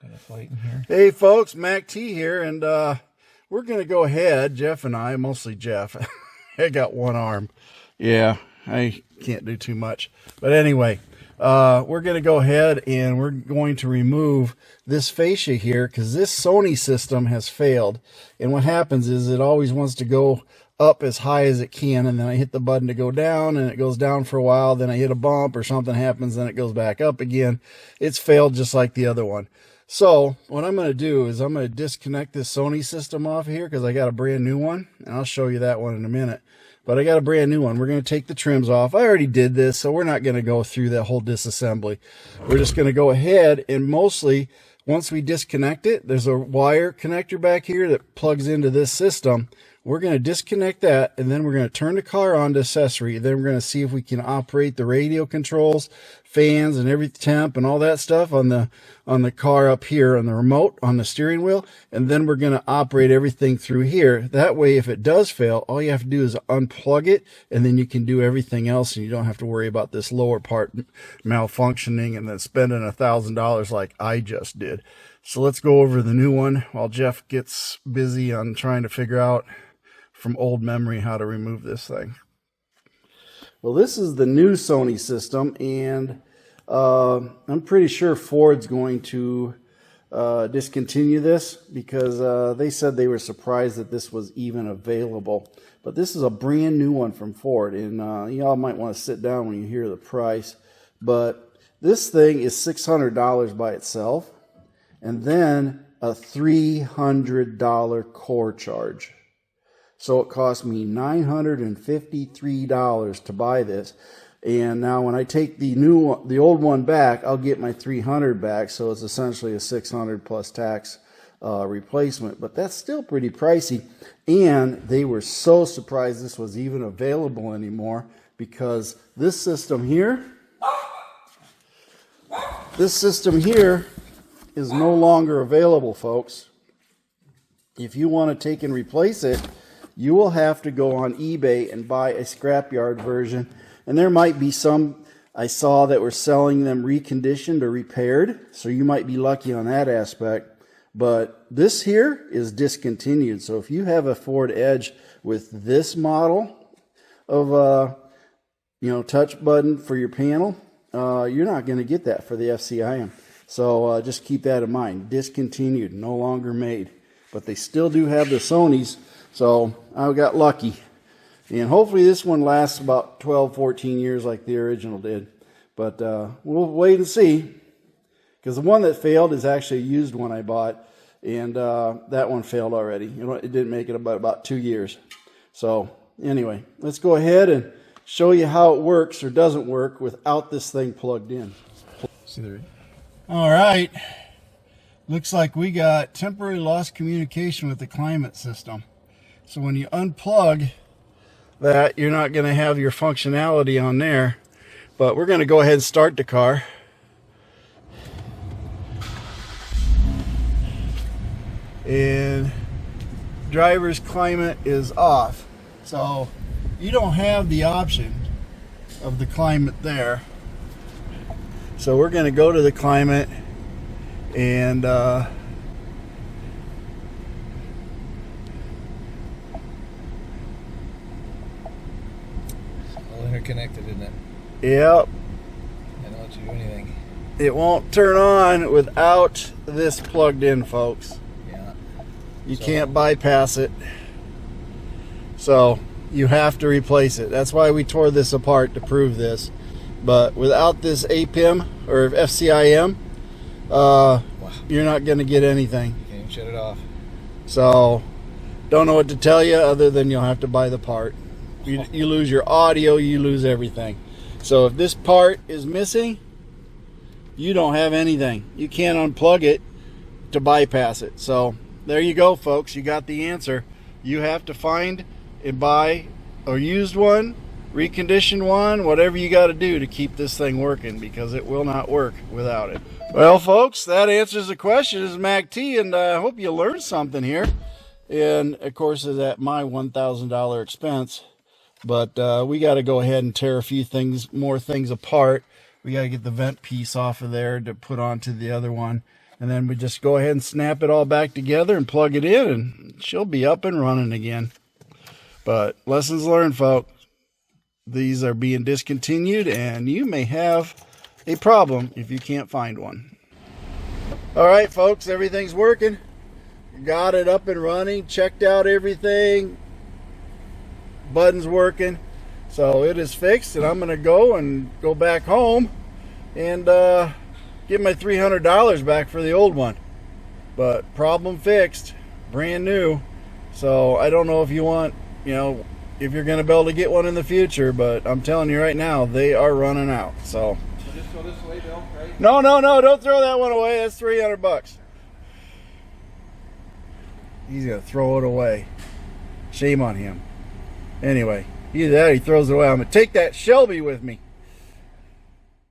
Got a fight in here. Hey folks, Mac T here, and we're gonna go ahead, Jeff and I, mostly Jeff. I got one arm. Yeah, I can't do too much. But anyway, we're gonna go ahead and we're going to remove this fascia here because this Sony system has failed. And what happens is it always wants to go up as high as it can, and then I hit the button to go down, and it goes down for a while, then I hit a bump or something happens, then it goes back up again. It's failed just like the other one. So what I'm going to do is I'm going to disconnect this Sony system off here because I got a brand new one, and I'll show you that one in a minute. But I got a brand new one. We're going to take the trims off. I already did this, so we're not going to go through that whole disassembly. We're just going to go ahead and mostly, once we disconnect it, there's a wire connector back here that plugs into this system. We're going to disconnect that, and then we're going to turn the car on to accessory. Then we're going to see if we can operate the radio controls, fans, and every temp and all that stuff on the car up here on the remote on the steering wheel. And then we're going to operate everything through here. That way, if it does fail, all you have to do is unplug it, and then you can do everything else, and you don't have to worry about this lower part malfunctioning and then spending $1,000 like I just did. So let's go over the new one while Jeff gets busy on trying to figure out from old memory how to remove this thing. Well, this is the new Sony system, and I'm pretty sure Ford's going to discontinue this because they said they were surprised that this was even available. But this is a brand new one from Ford, and y'all might want to sit down when you hear the price. But this thing is $600 by itself, and then a $300 core charge. So it cost me $953 to buy this. And now when I take the old one back, I'll get my $300 back. So it's essentially a $600 plus tax replacement. But that's still pretty pricey. And they were so surprised this was even available anymore because this system here is no longer available, folks. If you want to take and replace it, you will have to go on eBay and buy a scrapyard version. And there might be some I saw that were selling them reconditioned or repaired. So you might be lucky on that aspect. But this here is discontinued. So if you have a Ford Edge with this model of touch button for your panel, you're not going to get that for the FCIM. So just keep that in mind. Discontinued, no longer made. But they still do have the Sonys. So I got lucky. And hopefully this one lasts about 12, 14 years like the original did. But we'll wait and see. Because the one that failed is actually a used one I bought. And that one failed already. It didn't make it about 2 years. So anyway, let's go ahead and show you how it works or doesn't work without this thing plugged in. See the All right. Looks like we got temporary lost communication with the climate system. So when you unplug that, you're not going to have your functionality on there. But we're going to go ahead and start the car. And driver's climate is off. So you don't have the option of the climate there. So we're going to go to the climate and interconnected, isn't it? yep, I don't let you do anything. it won't turn on without this plugged in, folks. Yeah. You can't bypass it. So you have to replace it. That's why we tore this apart to prove this. But without this APIM or FCIM, Wow. you're not going to get anything. You can't even shut it off. So don't know what to tell you other than you'll have to buy the part. You lose your audio, you lose everything. So if this part is missing, you don't have anything. You can't unplug it to bypass it. So there you go, folks. You got the answer. You have to find and buy a used one, reconditioned one, whatever you got to do to keep this thing working, because it will not work without it. Well, folks, that answers the question. This is Mac T, and I hope you learned something here. And of course, it's at my $1,000 expense. But we got to go ahead and tear a few more things apart. We got to get the vent piece off of there to put onto the other one. And then we just go ahead and snap it all back together and plug it in, and she'll be up and running again. But lessons learned, folks. These are being discontinued, and you may have a problem if you can't find one. All right, folks, everything's working. Got it up and running, checked out everything. Button's working. So it is fixed, and I'm going to go back home and get my $300 back for the old one. But problem fixed, brand new. So I don't know if you want, if you're going to be able to get one in the future, but I'm telling you right now, they are running out. So just throw this away, Bill, right? no, don't throw that one away. That's $300. He's going to throw it away. Shame on him. Anyway, either that or he throws it away. I'm going to take that Shelby with me.